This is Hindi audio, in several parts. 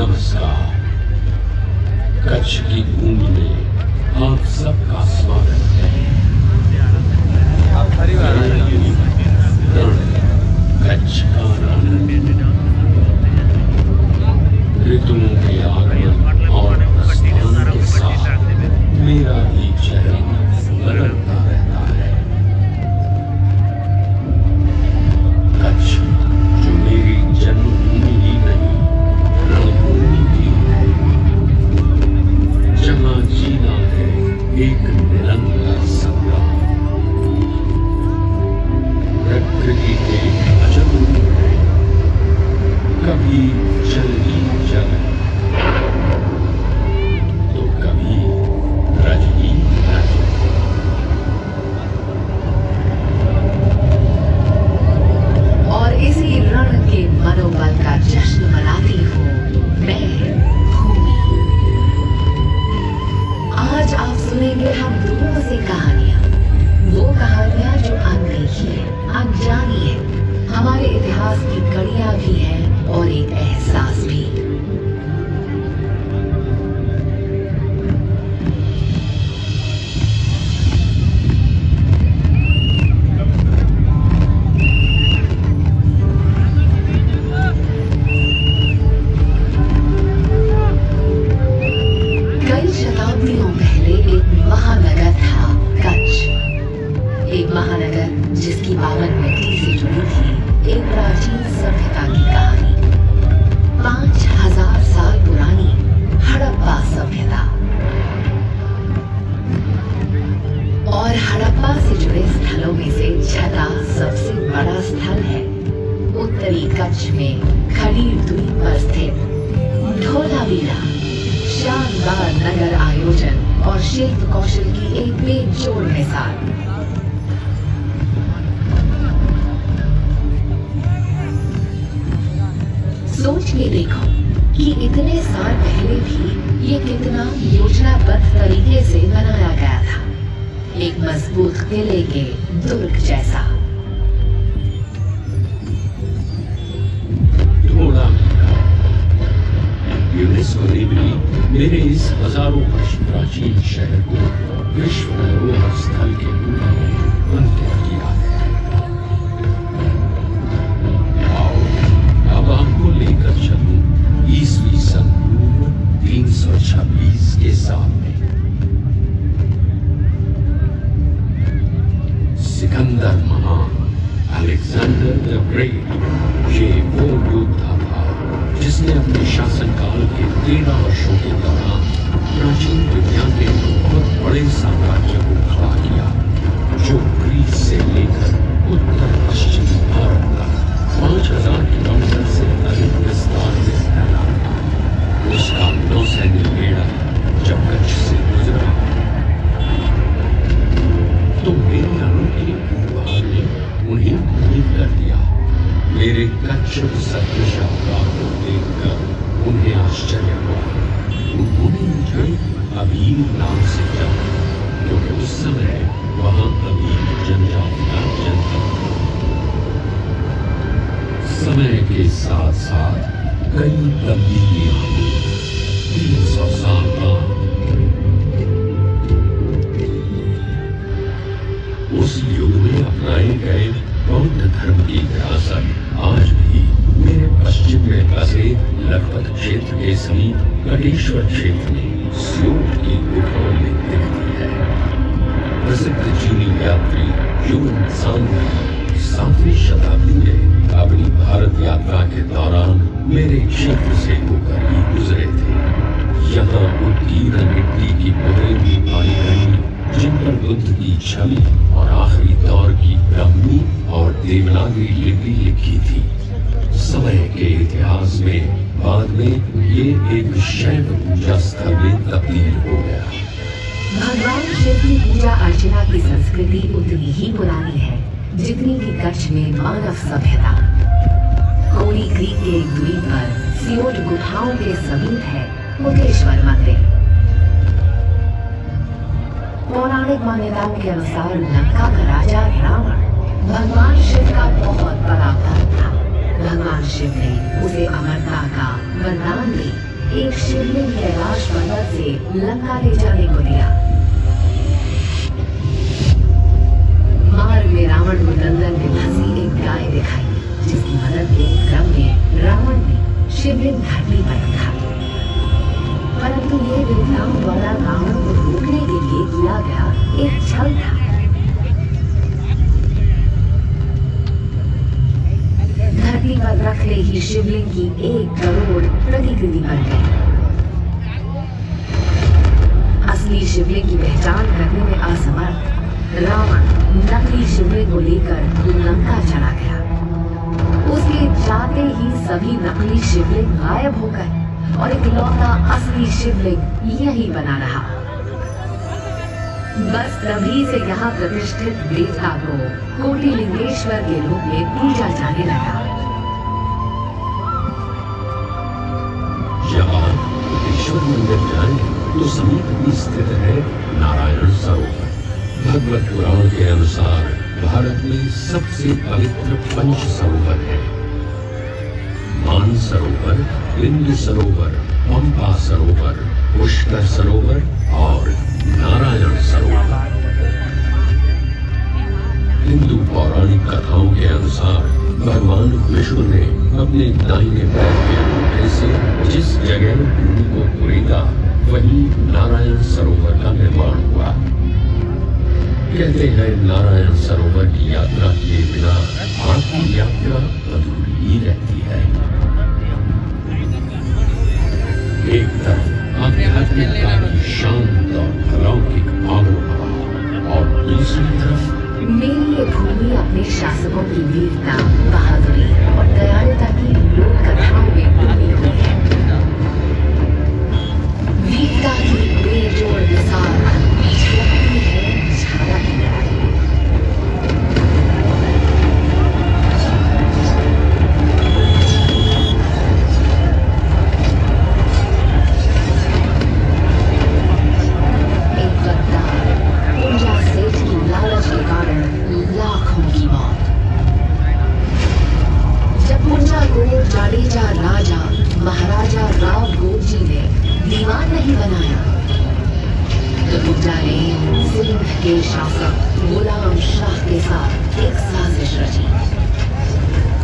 नमस्कार। कच्छ की भूमि में आप सबका स्वागत है। कच्छ का रण ऋतुओं के आगमन और प्रस्थान के साथ मेरा भी चेहरा बदलता रहता है। कच्छ जो मेरी जन्मभूमि ही नहीं, रणभूमि भी है, जहाँ जीना है एक निरंतर संग्राम। प्रकृति के अजब रूप है, कभी जल ही जल तो कभी रज ही रज। और इसी रण के मनोबल का जश्न मनाती हूँ मैं, भूमि। आज आप सुनेंगे हम दोनों से कहानियां, वो कहानियां जो अनदेखी है, अनजानी है, हमारे इतिहास की कड़ियां भी हैं और एक एहसास भी। कई शताब्दियों पहले एक महानगर था, कच्छ। एक महानगर जिसकी पावन मिट्टी से जुड़ी थी एक प्राचीन सभ्यता की कहानी। 5000 साल पुरानी हड़प्पा सभ्यता। और हड़प्पा से जुड़े स्थलों में से छठा सबसे बड़ा स्थल है उत्तरी कच्छ में खड़ी द्वीप पर स्थित धोलावीरा। शानदार नगर आयोजन और शिल्प कौशल की एक बेजोड़ मिसाल। सोच के देखो कि इतने साल पहले भी ये कितना योजनाबद्ध तरीके से बनाया गया था, एक मजबूत किले के दुर्ग जैसा। यूनेस्को ने भी मेरे इस हजारों वर्ष प्राचीन शहर को विश्व धरोहर स्थल के रूप में अंकित किया है। आओ अब आपको लेकर चलूं ईस्वी सन 326 के साल में। सिकंदर महान, अलेक्जेंडर द ग्रेट, ये वो योद्धा था जिसने अपने शासनकाल के 13 वर्षों के दौरान प्राचीन दुनिया के बहुत बड़े साम्राज्य को खड़ा किया, जो ग्रीस से लेकर उत्तर पश्चिमी भारत तक 5000 किलोमीटर से अधिक विस्तार में फैला था। उसका नौसैनिक बेड़ा जब कच्छ से गुजरा तो मेरे अनूठे भूभाग ने उन्हें मोहित कर दिया। मेरे कच्छ सदृश आकार को देखकर उन्हें आश्चर्य हुआ। उन्होंने मुझे अबीर नाम से जाना, क्योंकि उस समय वहां अबीर जनजाति का जन्म था। समय के साथ साथ कई तब्दीलियां हुई। 300 साल बाद उस युग में अपनाए गए बौद्ध धर्म की विरासत आज भी मेरे पश्चिम में बसे लखपत क्षेत्र के समीप कटेश्वर क्षेत्र में सियोट की गुफाओं में दिखती है। प्रसिद्ध चीनी यात्री युन सांग 7वीं शताब्दी में अपनी भारत यात्रा के दौरान मेरे क्षेत्र से होकर ही गुजरे थे। यहाँ उत्कीर्ण मिट्टी की मोहरें भी पाई गई, जिन पर बुद्ध की छवि और आखिरी दौर की ब्राह्मी और देवनागरी लिपि लिखी थी। समय के इतिहास में बाद में ये एक शैव पूजा स्थल में तब्दील हो गया। भगवान शिव की पूजा अर्चना की संस्कृति उतनी ही पुरानी है जितनी की कच्छ में मानव सभ्यता। कोरी क्रीक के एक द्वीप पर सियोट गुफाओं के समीप है मुकेश्वर मंदिर। पौराणिक मान्यताओं के अनुसार लंका का राजा रावण भगवान शिव का बहुत बड़ा भक्त था। भगवान शिव ने उसे अमरता का वरदान दी एक शिवलिंग कैलाश पर्वत से लंका ले जाने को दिया। मार्ग में रावण को दलदल में फंसी एक गाय दिखाई, जिसकी मदद के क्रम में रावण ने शिवलिंग धरती पर रखा। परंतु ये देवताओं द्वारा रावण को रोकने के लिए किया गया एक छल था। धरती पर रखते ही शिवलिंग की 1 करोड़ प्रतिकृति बन गई। असली शिवलिंग की पहचान करने में असमर्थ रावण नकली शिवलिंग को लेकर लंका चला गया। उसके जाते ही सभी नकली शिवलिंग गायब हो गए और इकलौता असली शिवलिंग यही बना रहा। बस तभी से यहाँ प्रतिष्ठित देवता को कोटिलिंगेश्वर के रूप में पूजा जाने लगा। जब आप कोटेश्वर मंदिर जाएं, तो समीप ही स्थित है नारायण सरोवर। भगवत पुराण के अनुसार भारत में सबसे पवित्र 5 सरोवर है। मान सरोवर, बिंदु सरोवर, पंपा सरोवर, पुष्कर सरोवर और नारायण सरोवर। हिंदू पौराणिक कथाओं के अनुसार भगवान विष्णु ने अपने दाहिने पैर के अंगूठे से जिस जगह भूमि को कुरेदा, वहीं नारायण सरोवर का निर्माण हुआ। कहते हैं नारायण सरोवर की यात्रा किए बिना आपकी यात्रा अधूरी ही रहती है। एक तरफ आध्यात्मिकता की शांत और अलौकिक आबोहवा और दूसरी तरफ मेरी ये भूमि अपने शासकों की वीरता, बहादुरी और दयालुता की लोक कथाओं में डूबी हुई है। वीरता की बेजोड़ मिसाल झलकती है झाला की लड़ाई। एक गद्दार पूंजा सेठ की लालच के कारण लाखों की मौत। जब पूंजा को जाडेजा राजा महाराजा राव गोजी ने दीवान नहीं बनाया, तो पूंजा ने सिंध के शासक गुलाम शाह के साथ एक साजिश रची।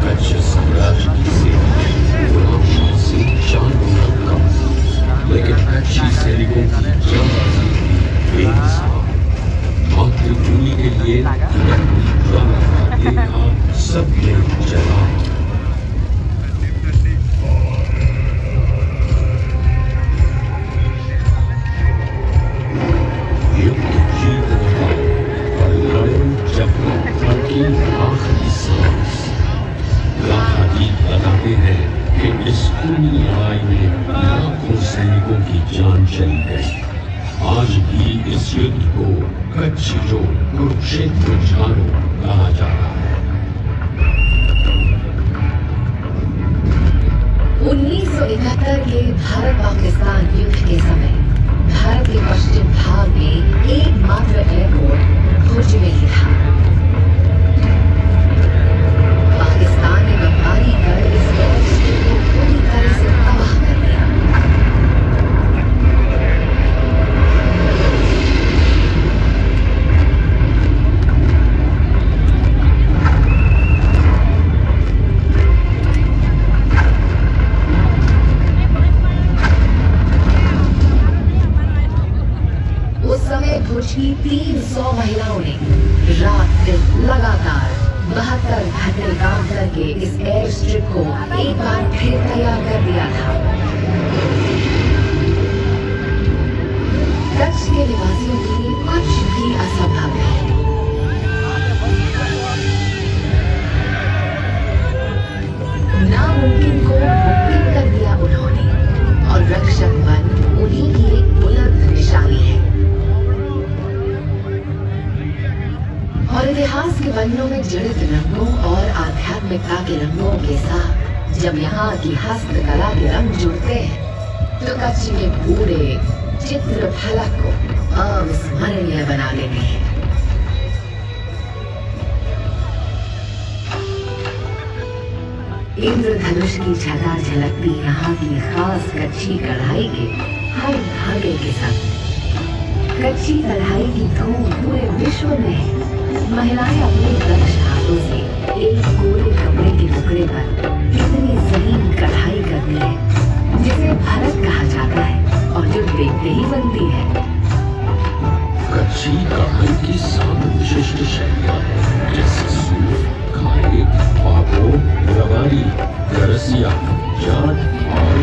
कच्छ साम्राज्य की सेना गुलाम शाह से 4 गुना कम थी, लेकिन कच्छी सैनिकों की जांबाजी बेमिसाल। मातृभूमि के लिए देखा सबने जला। युद्ध जीतने वाले और लड़े जब उनकी आखिरी सांस। गाथा गीत बताते हैं कि इस पूरी लड़ाई में लाखों सैनिकों की जान चली गई। आज भी इस युद्ध को कच्छ जो कुरुक्षेत्र झाड़ू कहा जाता है। 1971 के भारत पाकिस्तान युद्ध के समय भारत के पश्चिम भाग में एकमात्र एयरपोर्ट भुज में ही था। पाकिस्तान ने बमबारी कर इस एयरस्ट्रिप को पूरी तरह से तबाह कर दिया। भुज की 300 महिलाओं ने रात दिन लगातार 72 घंटे काम करके इस एयर स्ट्रिप को एक बार फिर तैयार कर दिया था। कच्छ के निवासियों के लिए कुछ भी असंभव है। नामुमकिन को मुमकिन कर दिया उन्होंने, और रक्षक बन उन्हीं की एक बुलंद निशानी है। और इतिहास के पन्नों में जड़ित रंगों और आध्यात्मिकता के रंगों के साथ जब यहाँ की हस्तकला के रंग जुड़ते हैं, तो कच्छ के पूरे चित्र फलक को अविस्मरणीय बना देते हैं। इंद्रधनुष की छटा झलकती यहाँ की खास कच्ची कढ़ाई के हर धागे के संग। कच्ची कढ़ाई की धूम पूरे विश्व में है। महिलाएं अपने दक्ष हाथों से एक कोरे कपड़े के टुकड़े पर इतनी जहीन कढ़ाई करती है जिसे भरत कहा जाता है और जो देखते ही बनती है। कच्ची कढ़ाई की 7 विशिष्ट शैलियां हैं, जैसे सूफ, खारे, पापो, रबारी, गरसिया, जाट और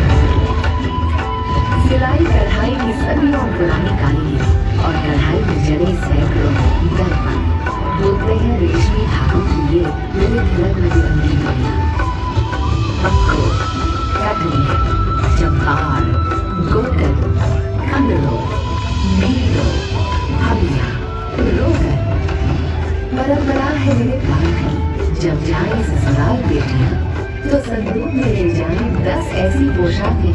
सिलाई कढ़ाई की सदियों पुरानी कारीगरी और कढ़ाई में जड़े सैकड़ों दर्पण। बोलते हैं रेशमी धागों की ये विविध रंग बिरंगी दुनिया। पक्को, कटनी, चंपार, गोटन, कंदलो, नीलो, हमिया, रोगन। परंपरा है मेरे पास की, जब जाए ससुराल बेटियां तो संदूक में ले जाए 10 ऐसी पोशाकें,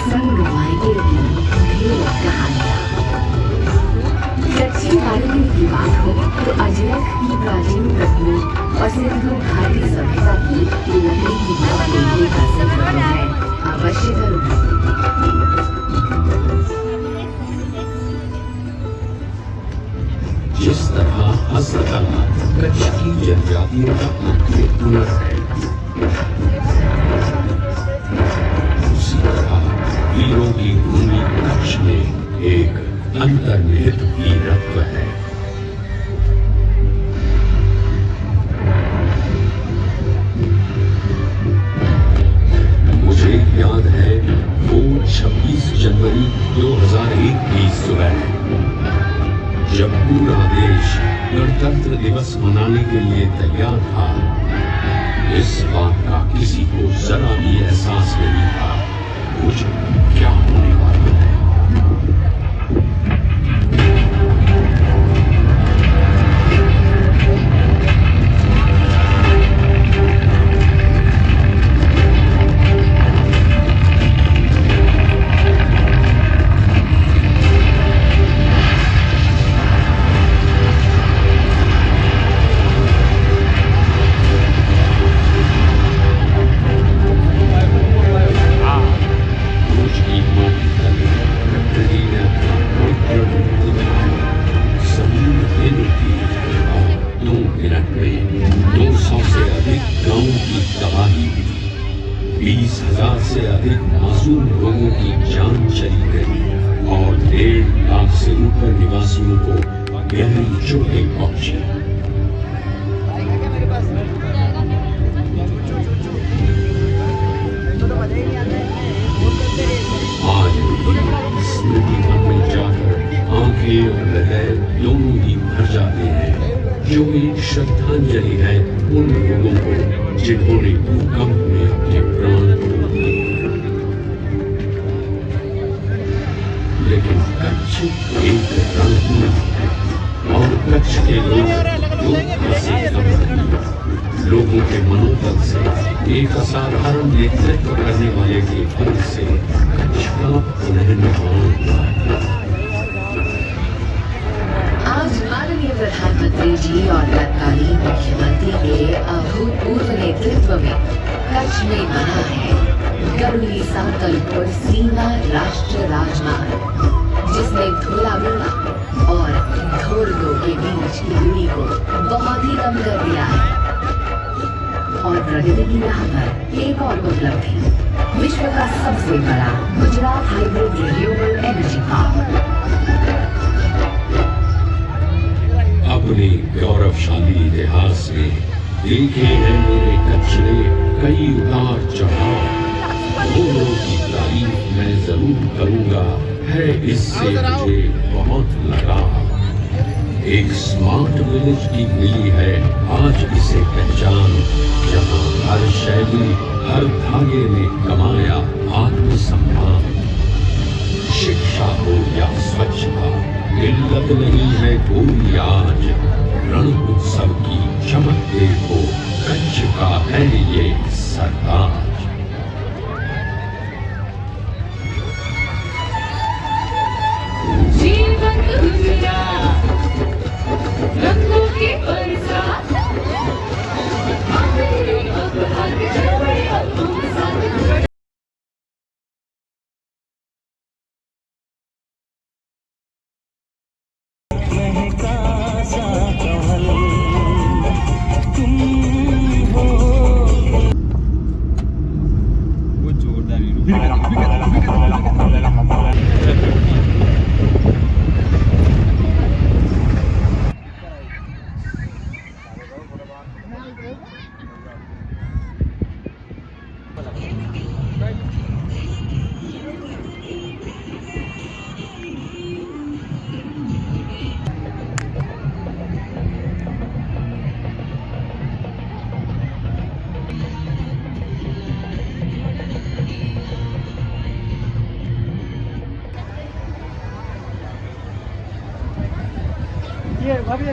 संग मायके की ढेर कहानियां। कच्ची कारीगरी की बात हो तो अजरक की प्राचीन तकनीक और सिंधु घाटी सभ्यता की लकड़ी की बात का जिक्र है अवश्य करूंगा। जिस तरह हस्तकला कच्छ की जनजातियों का मुख्य हुनर है, उसी तरह वीरों की भूमि कच्छ में एक अंतर्निहित वीरत्व है। मुझे याद है वो 26 जनवरी 2001 की सुबह, जब पूरा देश गणतंत्र दिवस मनाने के लिए तैयार था। इस बात का किसी को जरा भी एहसास नहीं था कुछ क्या होने वाला है। से अधिक मासूम लोगों की जान चली गई और 1.5 लाख से ऊपर निवासियों को गहरी चोटें पहुंची। आज भी स्मृति वन में जाकर आंखें और हृदय दोनों ही भर जाते हैं, जो एक श्रद्धांजलि है उन लोगों को जिन्होंने भूकंप में अपने प्राण खो दिए। लेकिन कच्छ एक रणभूमि है और कच्छ के लोग से लोगों के मनोबल से, एक असाधारण नेतृत्व करने वाले के फल से कच्छ का पुनर्निर्माण हुआ है। आज माननीय प्रधानमंत्री जी और तत्कालीन मुख्यमंत्री के अभूतपूर्व नेतृत्व में कच्छ में बना है गरुड़ी सांतलपुर सीमा राष्ट्रीय राजमार्ग, जिसने धोलावीरा और धोरडो के बीच की दूरी को बहुत ही कम कर दिया है। और प्रगति की राह पर एक और उपलब्धि, विश्व का सबसे बड़ा Gujarat hybrid renewable energy park. अपने गौरवशाली इतिहास में देखे हैं मेरे कच्छ ने कई उतार चढ़ाव। दोनों की तारीफ मैं जरूर करूंगा, है इससे मुझे बहुत लगाव। एक स्मार्ट विलेज की मिली है आज इसे पहचान, जहां हर शैली हर धागे ने कमाया आत्मसम्मान। शिक्षा हो या स्वच्छता, किल्लत नहीं है कोई आज। रण उत्सव की चमक देखो, कच्छ का है ये सरताज। जीवन दुनिया रंगों की बरसात, अब हर महका सा कमल तुम हो। वो जोरदार ये भाभी